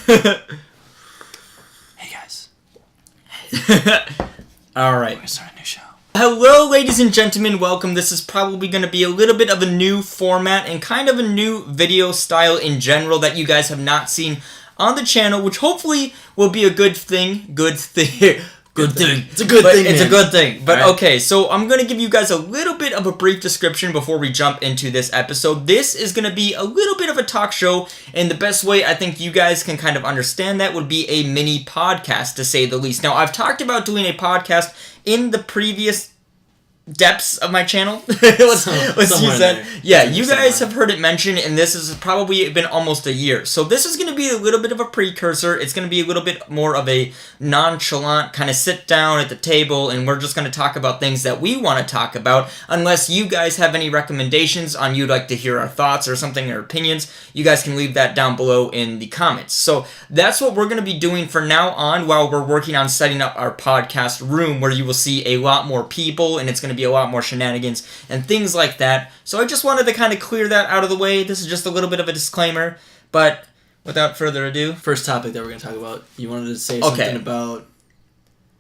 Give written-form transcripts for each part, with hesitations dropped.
Hey guys. Alright. We're gonna start a new show. Hello, ladies and gentlemen. Welcome. This is probably going to be a little bit of a new format and kind of a new video style in general that you guys have not seen on the channel, which hopefully will be a good thing. Good thing. It's a good thing. It's a good thing. But right. Okay, so I'm going to give you guys a little bit of a brief description before we jump into this episode. This is going to be a little bit of a talk show, and the best way I think you guys can kind of understand that would be a mini podcast, to say the least. Now, I've talked about doing a podcast in the previous depths of my channel. let's use that. Yeah, you guys have heard it mentioned, and this has probably been almost a year. So this is going to be a little bit of a precursor. It's going to be a little bit more of a nonchalant kind of sit down at the table, and we're just going to talk about things that we want to talk about. Unless you guys have any recommendations on you'd like to hear our thoughts or something, or opinions, you guys can leave that down below in the comments. So that's what we're going to be doing for now on, while we're working on setting up our podcast room, where you will see a lot more people, and it's going to be a lot more shenanigans and things like that. So I just wanted to kind of clear that out of the way. This is just a little bit of a disclaimer, but without further ado, first topic that we're going to talk about, you wanted to say something about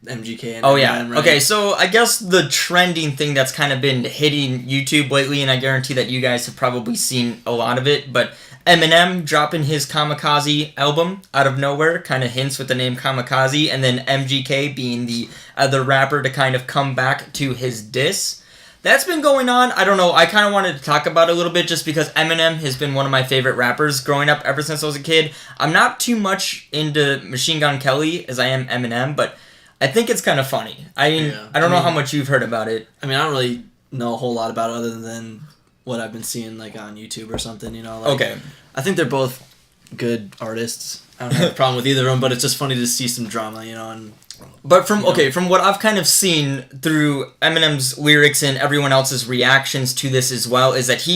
MGK and Eminem, right? Okay, so I guess the trending thing that's kind of been hitting YouTube lately, and I guarantee that you guys have probably seen a lot of it, but Eminem dropping his Kamikaze album out of nowhere, kind of hints with the name Kamikaze, and then MGK being the other rapper to kind of come back to his diss. That's been going on. I don't know. I kind of wanted to talk about it a little bit just because Eminem has been one of my favorite rappers growing up ever since I was a kid. I'm not too much into Machine Gun Kelly as I am Eminem, but I think it's kind of funny. I mean, I don't know how much you've heard about it. I mean, I don't really know a whole lot about it other than what I've been seeing like on YouTube or something, you know. Like, okay. I think they're both good artists. I don't have a problem with either of them, but it's just funny to see some drama, you know. And but from what I've kind of seen through Eminem's lyrics and everyone else's reactions to this as well, is that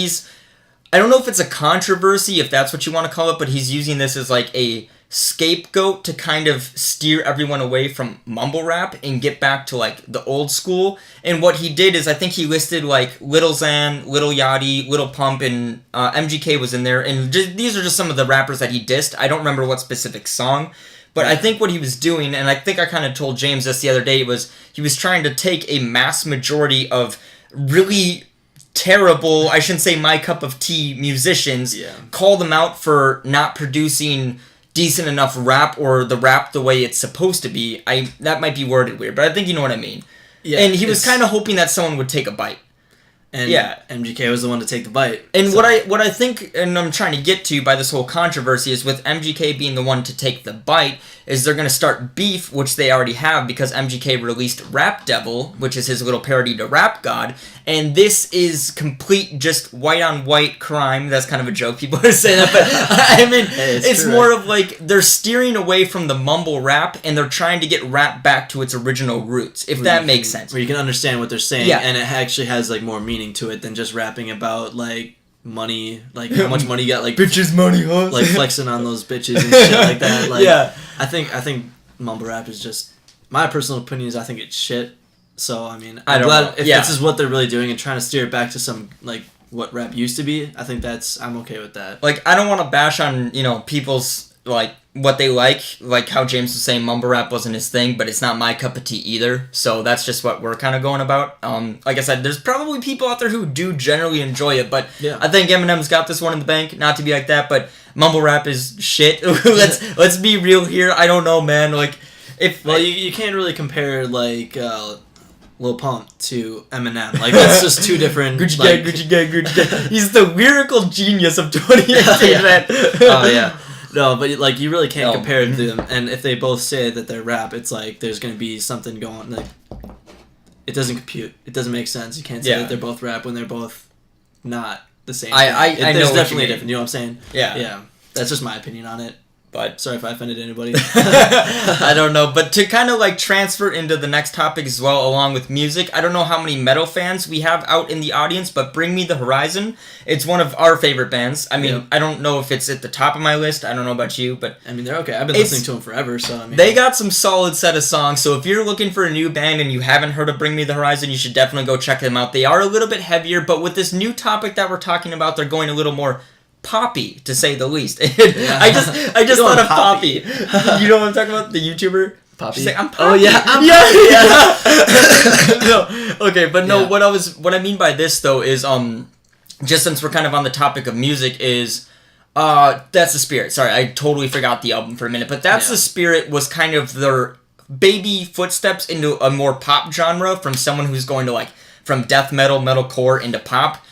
I don't know if it's a controversy, if that's what you want to call it, but he's using this as like a scapegoat to kind of steer everyone away from mumble rap and get back to like the old school. And what he did is, I think he listed like Lil Xan, Lil Yachty, Lil Pump, and MGK was in there, and these are just some of the rappers that he dissed. I don't remember what specific song, but I think what he was doing, and I think I kind of told James this the other day, was he was trying to take a mass majority of really terrible, I shouldn't say my cup of tea musicians, call them out for not producing decent enough rap, or the rap the way it's supposed to be. That might be worded weird, but I think you know what I mean. Yeah, and he was kind of hoping that someone would take a bite. And MGK was the one to take the bite. And so what I think, and I'm trying to get to by this whole controversy, is with MGK being the one to take the bite, is they're going to start beef, which they already have, because MGK released Rap Devil, which is his little parody to Rap God, and this is complete just white-on-white crime. That's kind of a joke, people are saying that, but I mean, it's true, more right? Of like, they're steering away from the mumble rap, and they're trying to get rap back to its original roots, if that makes sense. Where you can understand what they're saying, and it actually has like more meaning to it than just rapping about like money, like how much money you got, like bitches money, huh? Like flexing on those bitches and shit like that. Like, I think mumble rap is just, my personal opinion is I think it's shit. So I mean, I'm glad if this is what they're really doing and trying to steer it back to some like what rap used to be. I think I'm okay with that. Like, I don't want to bash on people's like what they like how James was saying mumble rap wasn't his thing, but it's not my cup of tea either. So that's just what we're kind of going about. Like I said, there's probably people out there who do generally enjoy it, but I think Eminem's got this one in the bank. Not to be like that, but mumble rap is shit. let's be real here. I don't know, man. Like, you can't really compare like Lil Pump to Eminem. Like, that's just two different. Gucci gang. He's the lyrical genius of 2018, man. Oh yeah. No, but like, you really can't compare it to them. And if they both say that they're rap, it's like there's gonna be something going. Like, it doesn't compute. It doesn't make sense. You can't say that they're both rap when they're both not the same. I know there's what definitely you mean. different. You know what I'm saying? Yeah. That's just my opinion on it. But sorry if I offended anybody. I don't know. But to kind of like transfer into the next topic as well, along with music, I don't know how many metal fans we have out in the audience, but Bring Me the Horizon, it's one of our favorite bands. I mean, I don't know if it's at the top of my list. I don't know about you, but I mean, they're okay. I've been listening to them forever, so I mean, they got some solid set of songs. So if you're looking for a new band and you haven't heard of Bring Me the Horizon, you should definitely go check them out. They are a little bit heavier, but with this new topic that we're talking about, they're going a little more poppy, to say the least. I just thought of Poppy. You know what I'm talking about? The YouTuber? Poppy. She's like, I'm Poppy. Oh yeah, No, okay, but no. What I mean by this though is just since we're kind of on the topic of music is That's the Spirit. Sorry, I totally forgot the album for a minute, but That's the Spirit was kind of their baby footsteps into a more pop genre from someone who's going to like from death metal, metalcore into pop.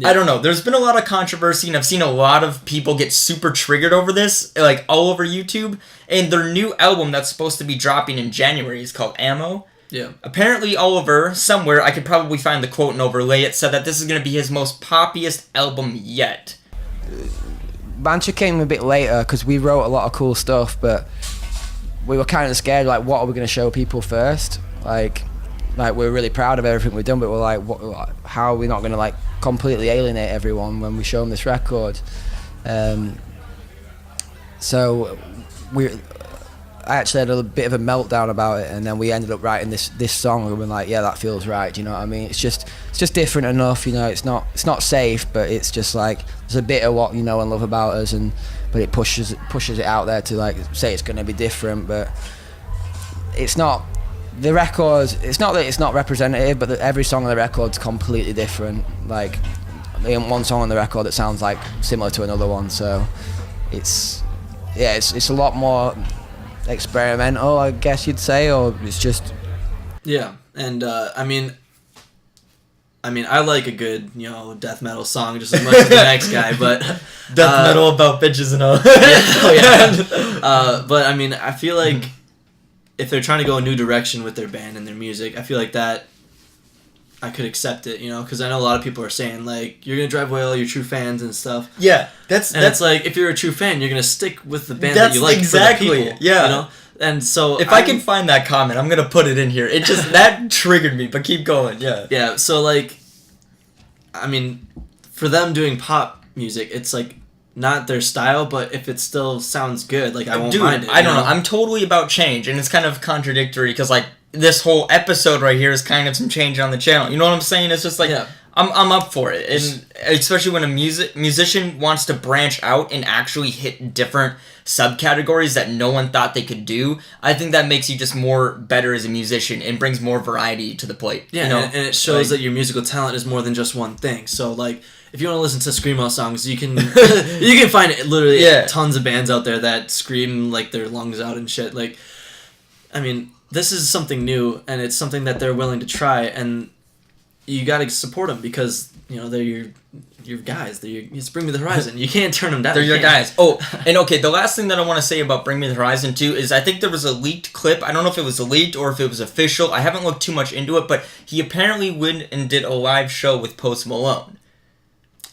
I don't know. There's been a lot of controversy, and I've seen a lot of people get super triggered over this, like all over YouTube. And their new album that's supposed to be dropping in January is called Ammo. Yeah. Apparently, Oliver, somewhere, I could probably find the quote and overlay it, said that this is going to be his most poppiest album yet. Banter came a bit later because we wrote a lot of cool stuff, but we were kind of scared, like, what are we going to show people first? Like we're really proud of everything we've done, but we're like, how are we not going to, like, completely alienate everyone when we show them this record? So I actually had a bit of a meltdown about it, and then we ended up writing this song, and we're like, yeah, that feels right. Do you know what I mean? It's just different enough, you know. It's not safe, but it's just like there's a bit of what you know and love about us, but it pushes it out there to like say it's going to be different, but it's not. The record, it's not that it's not representative, but every song on the record's completely different. Like, there ain't one song on the record that sounds like similar to another one, so it's a lot more experimental, I guess you'd say, or it's just... Yeah, and I mean, I like a good, you know, death metal song just as much as the next guy, but... Death metal about bitches and all. But I mean, I feel like if they're trying to go a new direction with their band and their music, I feel like that I could accept it, you know, because I know a lot of people are saying, like, you're going to drive away all your true fans and stuff. Yeah, that's like, if you're a true fan, you're going to stick with the band that you like exactly, for the people, yeah. You know? And so... If I can find that comment, I'm going to put it in here. It just, that triggered me, but keep going, yeah. Yeah, so, like, I mean, for them doing pop music, it's, like, not their style, but if it still sounds good, like, I won't mind it. I don't know. I'm totally about change, and it's kind of contradictory, because, like, this whole episode right here is kind of some change on the channel. You know what I'm saying? It's just like, I'm up for it. And especially when a musician wants to branch out and actually hit different subcategories that no one thought they could do, I think that makes you just more better as a musician and brings more variety to the plate. Yeah, you know? And it shows that your musical talent is more than just one thing. So, like, if you want to listen to screamo songs, you can find literally tons of bands out there that scream, like, their lungs out and shit. Like, I mean... This is something new, and it's something that they're willing to try, and you got to support them because, you know, they're your guys. It's Bring Me the Horizon. You can't turn them down. They're your guys. Oh, and okay, the last thing that I want to say about Bring Me the Horizon, too, is I think there was a leaked clip. I don't know if it was leaked or if it was official. I haven't looked too much into it, but he apparently went and did a live show with Post Malone.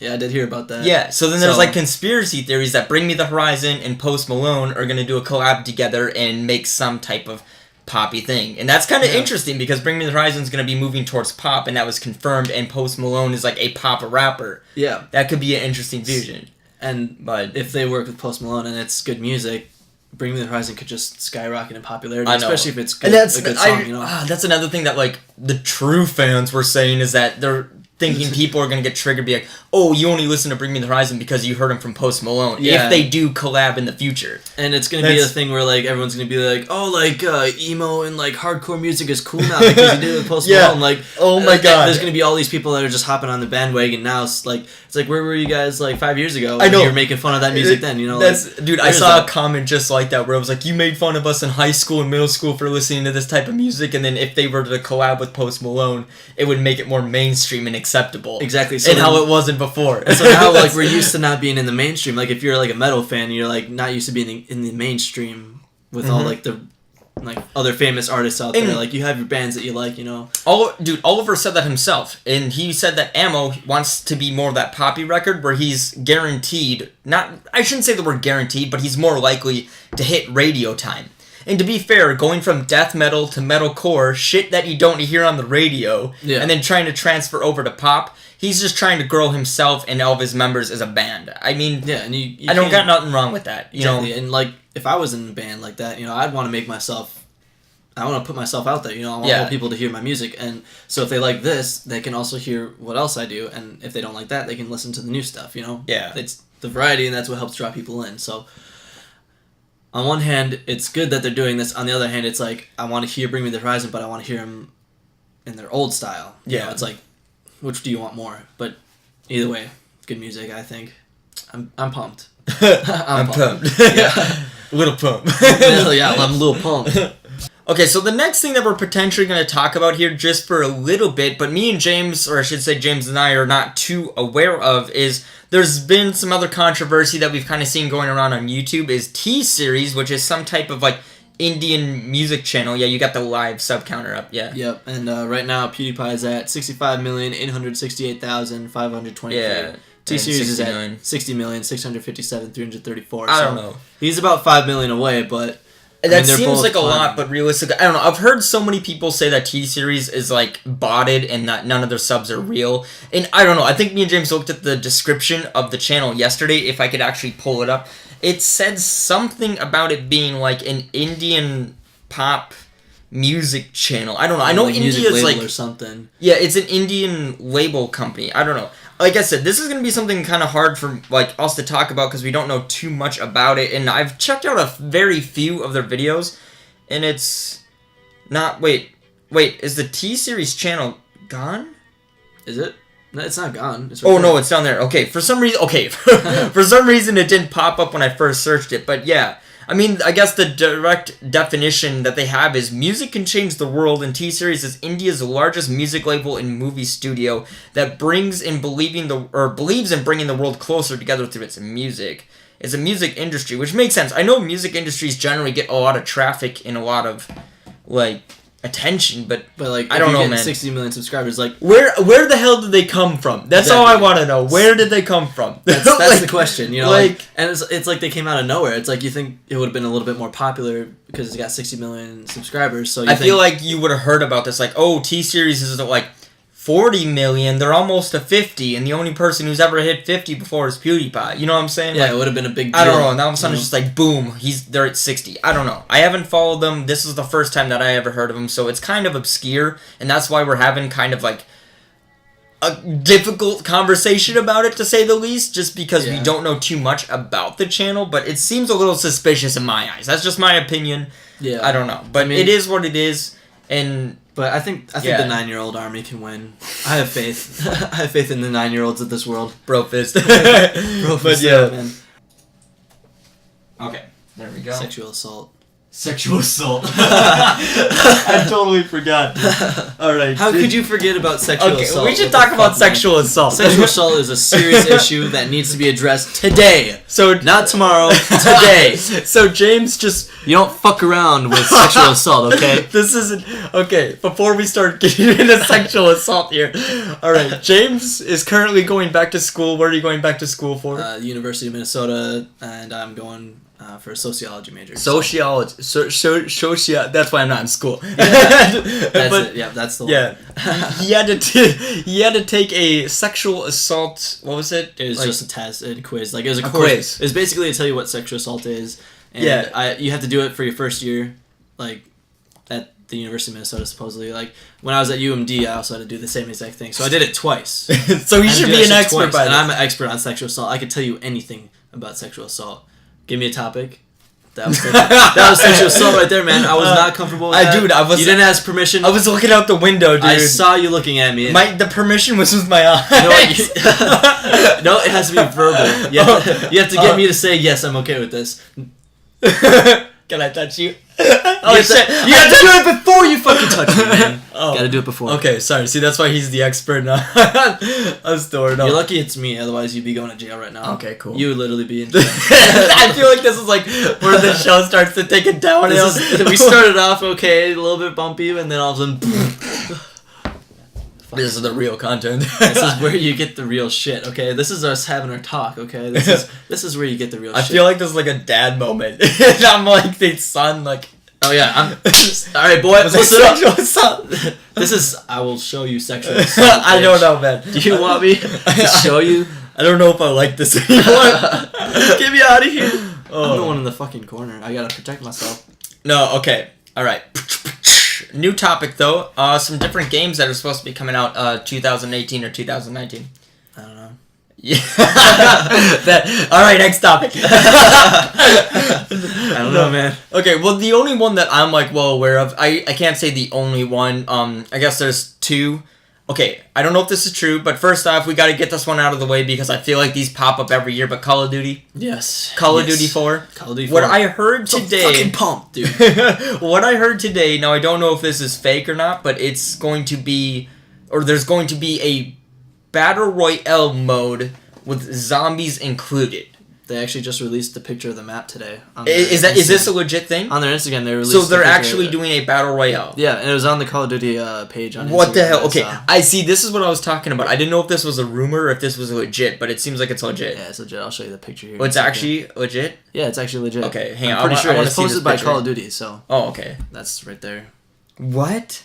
Yeah, I did hear about that. Yeah, so then there's like conspiracy theories that Bring Me the Horizon and Post Malone are going to do a collab together and make some type of poppy thing. And that's kind of interesting because Bring Me the Horizon is going to be moving towards pop, and that was confirmed, and Post Malone is like a pop rapper. Yeah. That could be an interesting fusion. But if they work with Post Malone and it's good music, Bring Me the Horizon could just skyrocket in popularity, especially if it's good, a good song, you know? That's another thing that, like, the true fans were saying is that they're thinking people are going to get triggered, be like, oh, you only listen to Bring Me the Horizon because you heard him from Post Malone. Yeah. If they do collab in the future. And it's going to be a thing where, like, everyone's going to be like, oh, like, emo and, like, hardcore music is cool now because you did it with Post Malone. Like, oh my god. There's going to be all these people that are just hopping on the bandwagon now. It's like, where were you guys, like, 5 years ago? I know. You were making fun of that music then, you know? Dude, I saw a comment just like that where it was like, you made fun of us in high school and middle school for listening to this type of music, and then if they were to collab with Post Malone, it would make it more mainstream and acceptable. Exactly. So and how it wasn't before. So now, like, we're used to not being in the mainstream. Like, if you're, like, a metal fan, you're, like, not used to being in the mainstream with all, like, the, like, other famous artists out there. Like, you have your bands that you like, you know? Oliver said that himself. And he said that Ammo wants to be more of that poppy record where he's guaranteed, I shouldn't say the word guaranteed, but he's more likely to hit radio time. And to be fair, going from death metal to metalcore, shit that you don't hear on the radio, and then trying to transfer over to pop, he's just trying to grow himself and all of his members as a band. I mean, and you I don't got nothing wrong with that. You know? And, like, if I was in a band like that, you know, I'd want to I want to put myself out there, you know, I want more people to hear my music, and so if they like this, they can also hear what else I do, and if they don't like that, they can listen to the new stuff, you know? Yeah. the variety, and that's what helps draw people in. So on one hand, it's good that they're doing this. On the other hand, it's like, I want to hear Bring Me the Horizon, but I want to hear them in their old style. You know, it's like, which do you want more? But either way, it's good music, I think. I'm pumped. I'm pumped. Yeah. A little pumped. Yeah, I'm a little pumped. Okay, so the next thing that we're potentially going to talk about here just for a little bit, but me and James, or I should say James and I, are not too aware of, is there's been some other controversy that we've kind of seen going around on YouTube, is TSeries, which is some type of, like, Indian music channel. Yeah, you got the live sub counter up, yeah. Yep, and right now PewDiePie is at 65,868,523. Yeah. TSeries is at 60,657,334. I don't know. He's about 5 million away, but... That seems like a lot, but realistically, I don't know. I've heard so many people say that TSeries is like botted and that none of their subs are real. And I don't know. I think me and James looked at the description of the channel yesterday. If I could actually pull it up, it said something about it being like an Indian pop music channel. I don't know. I know like India's like or something. Yeah, it's an Indian label company. I don't know. Like I said, this is going to be something kind of hard for like us to talk about because we don't know too much about it. And I've checked out a very few of their videos, and it's not... Wait, is the TSeries channel gone? Is it? No, it's not gone. It's right no, it's down there. Okay, for some reason... Okay, for some reason it didn't pop up when I first searched it. But yeah, I mean, I guess the direct definition that they have is music can change the world, and TSeries is India's largest music label and movie studio that believes in bringing the world closer together through its music. It's a music industry, which makes sense. I know music industries generally get a lot of traffic and a lot of like attention, but like I don't know, man. 60 million subscribers, like where the hell did they come from? That's exactly all I want to know. Where did they come from? That's like, the question, you know. Like, and it's like they came out of nowhere. It's like you think it would have been a little bit more popular because it's got 60 million subscribers. So I feel like you would have heard about this. Like, oh, T-Series is like 40 million. They're almost to 50, and the only person who's ever hit 50 before is PewDiePie. You know what I'm saying? Yeah, like, it would have been a big deal. I don't know. And all of a sudden, it's just like, boom, they're at 60. I don't know. I haven't followed them. This is the first time that I ever heard of them, so it's kind of obscure, and that's why we're having kind of like a difficult conversation about it, to say the least, just because we don't know too much about the channel, but it seems a little suspicious in my eyes. That's just my opinion. Yeah. I don't know. But it is what it is, and... But I think the 9-year-old army can win. I have faith. I have faith in the 9-year-olds of this world. Bro fist. Bro fist, man. Okay, there we go. Sexual assault. Sexual assault. I totally forgot. All right. How could you forget about sexual assault? We should talk about sexual assault. Sexual assault is a serious issue that needs to be addressed today. So not tomorrow, today. So James just... You don't fuck around with sexual assault, okay? This isn't... Okay, before we start getting into sexual assault here. All right, James is currently going back to school. Where are you going back to school for? University of Minnesota, and I'm going... for a sociology major. Sociology. That's why I'm not in school. Yeah, that's the one. Yeah. he had to take a sexual assault. What was it? It was like, just a test, a quiz. Like it was a course. Quiz. It was basically to tell you what sexual assault is. And you have to do it for your first year, like at the University of Minnesota, supposedly. Like when I was at UMD, I also had to do the same exact thing. So I did it twice. So you should be an expert by and I'm an expert on sexual assault. I could tell you anything about sexual assault. Give me a topic. That was sexual assault right there, man. I was not comfortable with that. Dude, you didn't ask permission. I was looking out the window, dude. I saw you looking at me. The permission was with my eyes. No, it has to be verbal. You have to get me to say, yes, I'm okay with this. Can I touch you? Oh, shit. You have to do it before you fucking touch me, man. Gotta do it before. Okay, sorry. See, that's why he's the expert now. I'm stored up. You're lucky it's me, otherwise you'd be going to jail right now. Okay, cool. You would literally be in jail. I feel like this is like where the show starts to take it downhill. We started off okay, a little bit bumpy, and then all of a sudden... This is the real content. This is where you get the real shit, okay? This is us having our talk, okay? This is where you get the real shit. I feel like this is like a dad moment. I'm like the son, like... Oh yeah, alright boy, listen up. This is... I will show you sexual assault. I don't know, man. Do you want me to show you? I don't know if I like this anymore. Get me out of here. I'm the one in the fucking corner. I gotta protect myself. No, okay. Alright. New topic though. Some different games that are supposed to be coming out 2018 or 2019. I don't know. Yeah. All right, next topic. I don't know, man. Okay, well, the only one that I'm like well aware of, I can't say the only one. I guess there's two. Okay, I don't know if this is true, but first off, we got to get this one out of the way because I feel like these pop up every year. But Call of Duty, yes, Call of Duty 4. Call of Duty 4. What I heard today, fucking pumped, dude. What I heard today. Now I don't know if this is fake or not, but it's going to be, or there's going to be a battle royale mode with zombies included. They actually just released the picture of the map today. Is this a legit thing? On their Instagram, they released. So they're actually doing a battle royale. Yeah, and it was on the Call of Duty page on Instagram. What the hell? Okay, I see. This is what I was talking about. I didn't know if this was a rumor or if this was legit, but it seems like it's legit. Yeah, it's legit. I'll show you the picture here. Oh, it's actually legit? Yeah, it's actually legit. Okay, hang on. I'm pretty sure it's posted by Call of Duty, so. Oh, okay. That's right there. What?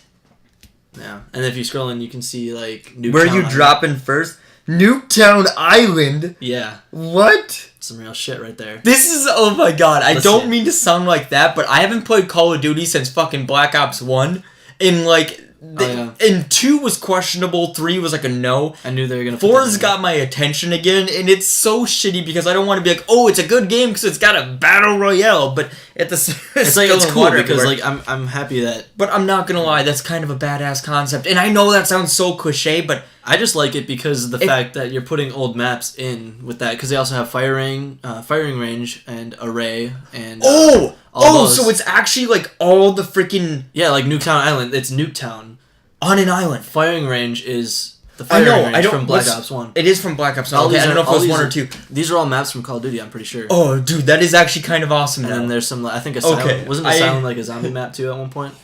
Yeah, and if you scroll in, you can see like Nuketown. Where are you dropping first? Nuketown Island? Yeah. What? Some real shit right there. This is, oh my god, I don't mean to sound like that, but I haven't played Call of Duty since fucking Black Ops 1. And like, and 2 was questionable, 3 was like a no. I knew they were gonna. 4's got my attention again, and it's so shitty because I don't want to be like, oh, it's a good game because it's got a battle royale, but at the it's like it's cool because like I'm happy that. But I'm not gonna lie, that's kind of a badass concept, and I know that sounds so cliche, but I just like it because of the fact that you're putting old maps in with that because they also have firing range and array and. So it's actually like all the freaking like Nuketown Island. It's Nuketown on an island. Firing range is the firing range from Black Ops 1. It is from Black Ops 1. Okay, I don't know if it was 1 or 2. These are all maps from Call of Duty. I'm pretty sure. Oh, dude, that is actually kind of awesome. And then there's some. I think Asylum wasn't Asylum like a zombie map too at one point.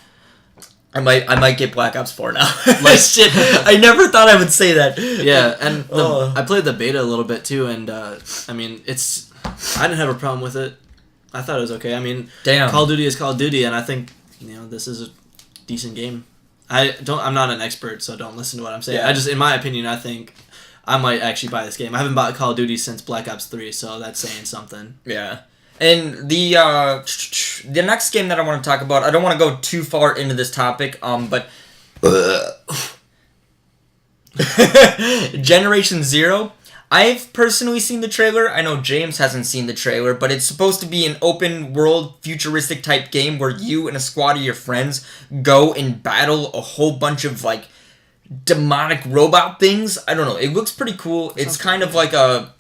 I might get Black Ops 4 now. Like shit, I never thought I would say that. Yeah, and I played the beta a little bit too, and I mean, I didn't have a problem with it. I thought it was okay. I mean, Call of Duty is Call of Duty, and I think this is a decent game. I'm not an expert, so don't listen to what I'm saying. Yeah. In my opinion, I think I might actually buy this game. I haven't bought Call of Duty since Black Ops 3, so that's saying something. Yeah. And the next game that I want to talk about, I don't want to go too far into this topic, but Generation Zero. I've personally seen the trailer. I know James hasn't seen the trailer, but it's supposed to be an open world, futuristic type game where you and a squad of your friends go and battle a whole bunch of like demonic robot things. I don't know. It looks pretty cool. It's kind of like a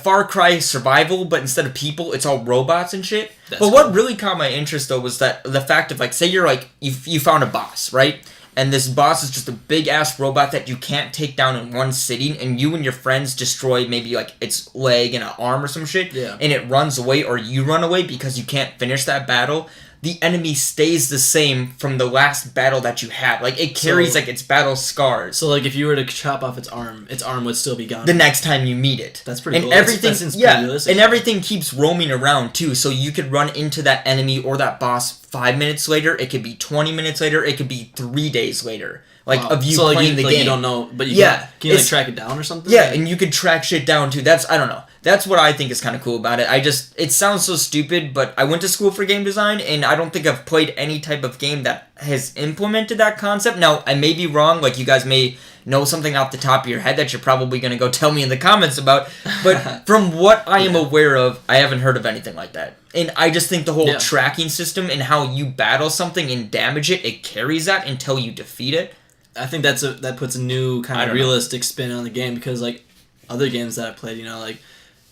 Far Cry survival, but instead of people, it's all robots and shit. But what really caught my interest though was that the fact of like, say you're like you found a boss, right? And this boss is just a big-ass robot that you can't take down in one sitting, and you and your friends destroy maybe, like, its leg and an arm or some shit, and it runs away, or you run away because you can't finish that battle. The enemy stays the same from the last battle that you had. Like, it carries, like, its battle scars. So, like, if you were to chop off its arm would still be gone. The next time you meet it. That's pretty cool. Everything, and everything keeps roaming around, too. So you could run into that enemy or that boss 5 minutes later. It could be 20 minutes later. It could be 3 days later. Like, of you playing the game. You don't know, but can you, like, track it down or something? Yeah, and you could track shit down, too. I don't know. That's what I think is kind of cool about it. It sounds so stupid, but I went to school for game design, and I don't think I've played any type of game that has implemented that concept. Now, I may be wrong, like you guys may know something off the top of your head that you're probably going to go tell me in the comments about, but from what I am aware of, I haven't heard of anything like that. And I just think the whole tracking system and how you battle something and damage it, it carries that until you defeat it. I think that puts a new kind of realistic spin on the game, because like other games that I played, like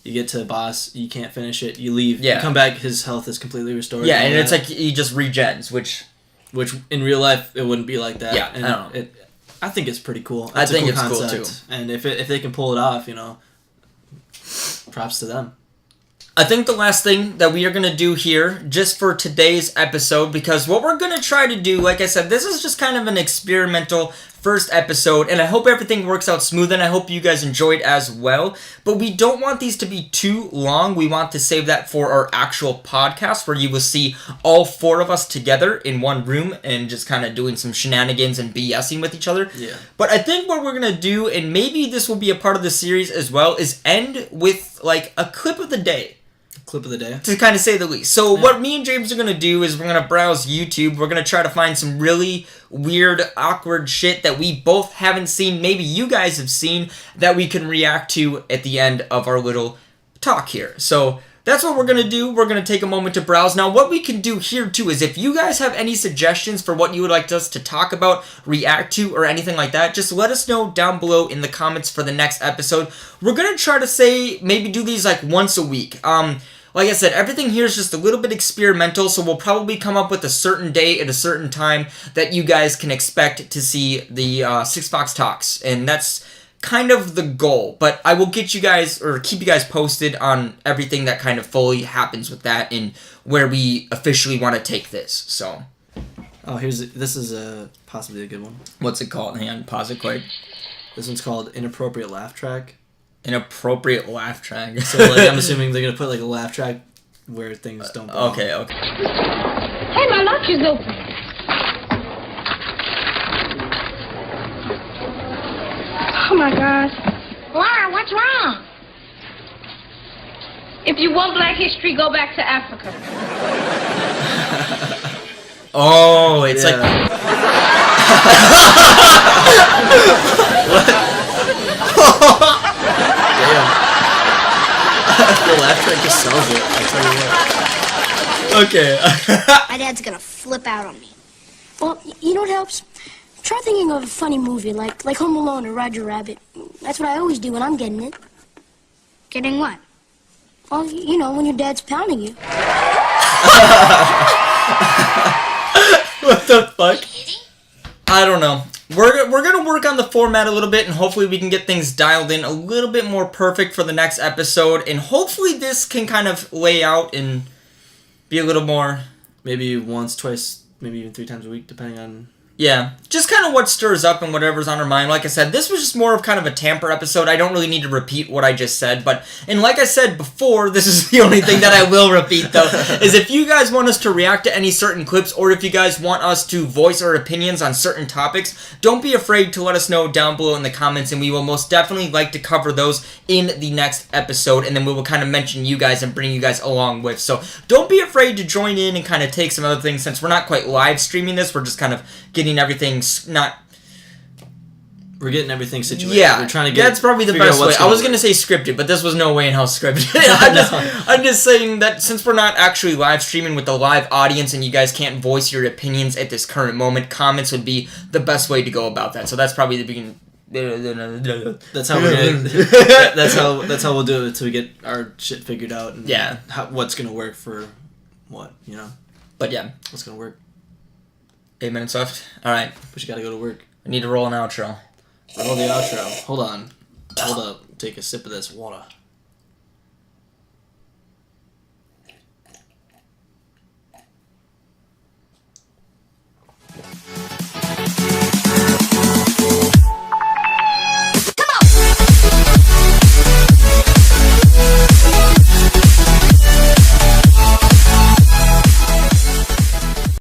you get to a boss, you can't finish it, you leave, you come back, his health is completely restored. Yeah, and it's like he just regens, which in real life it wouldn't be like that. Yeah, and I think it's pretty cool. I think it's cool too. And if they can pull it off, props to them. I think the last thing that we are going to do here, just for today's episode, because what we're going to try to do, like I said, this is just kind of an experimental first episode, and I hope everything works out smooth, and I hope you guys enjoyed as well. But we don't want these to be too long. We want to save that for our actual podcast, where you will see all 4 of us together in one room and just kind of doing some shenanigans and BSing with each other. Yeah. But I think what we're going to do, and maybe this will be a part of the series as well, is end with like a clip of the day. clip of the day, to kind of say the least. So what me and James are gonna do is we're gonna browse YouTube. We're gonna try to find some really weird, awkward shit that we both haven't seen, maybe you guys have seen, that we can react to at the end of our little talk here. So that's what we're going to do. We're going to take a moment to browse. Now, what we can do here, too, is if you guys have any suggestions for what you would like us to talk about, react to, or anything like that, just let us know down below in the comments for the next episode. We're going to try to maybe do these like once a week. Like I said, everything here is just a little bit experimental, so we'll probably come up with a certain day at a certain time that you guys can expect to see the SixxFox Talks, and that's kind of the goal. But I will get you guys, or keep you guys posted on everything that kind of fully happens with that and where we officially want to take this. So, this is possibly a good one. What's it called? Hang on, pause it quick. This one's called Inappropriate Laugh Track. Inappropriate laugh track. So like, I'm assuming they're gonna put like a laugh track where things don't belong. Okay. Hey, my lunch is open. Oh my gosh. Laura, what's wrong? If you want Black history, go back to Africa. Oh, it's like. The laugh track just sells it, I tell you what. Okay. My dad's gonna flip out on me. Well, you know what helps? Try thinking of a funny movie, like Home Alone or Roger Rabbit. That's what I always do when I'm getting it. Getting what? Well, you know, when your dad's pounding you. What the fuck? I don't know. We're gonna work on the format a little bit, and hopefully we can get things dialed in a little bit more perfect for the next episode, and hopefully this can kind of lay out and be a little more... Maybe once, twice, maybe even 3 times a week, depending on... Yeah, just kind of what stirs up and whatever's on our mind. Like I said, this was just more of kind of a tamper episode. I don't really need to repeat what I just said, and like I said before, this is the only thing that I will repeat, though, is if you guys want us to react to any certain clips, or if you guys want us to voice our opinions on certain topics, don't be afraid to let us know down below in the comments, and we will most definitely like to cover those in the next episode, and then we will kind of mention you guys and bring you guys along with. So don't be afraid to join in and kind of take some other things. Since we're not quite live streaming this, we're just kind of getting everything We're getting everything situated. Yeah, we're trying to get. That's probably the best way. I was gonna say scripted, but this was no way in hell scripted. I'm just saying that since we're not actually live streaming with a live audience and you guys can't voice your opinions at this current moment, comments would be the best way to go about that. So that's probably the beginning. That's how we're gonna, that's how we'll do it until we get our shit figured out. And what's gonna work for what, you know? But yeah, what's gonna work? 8 minutes left. All right, but you gotta go to work. I need to roll an outro. Roll the outro. Hold on. Hold up. Take a sip of this water.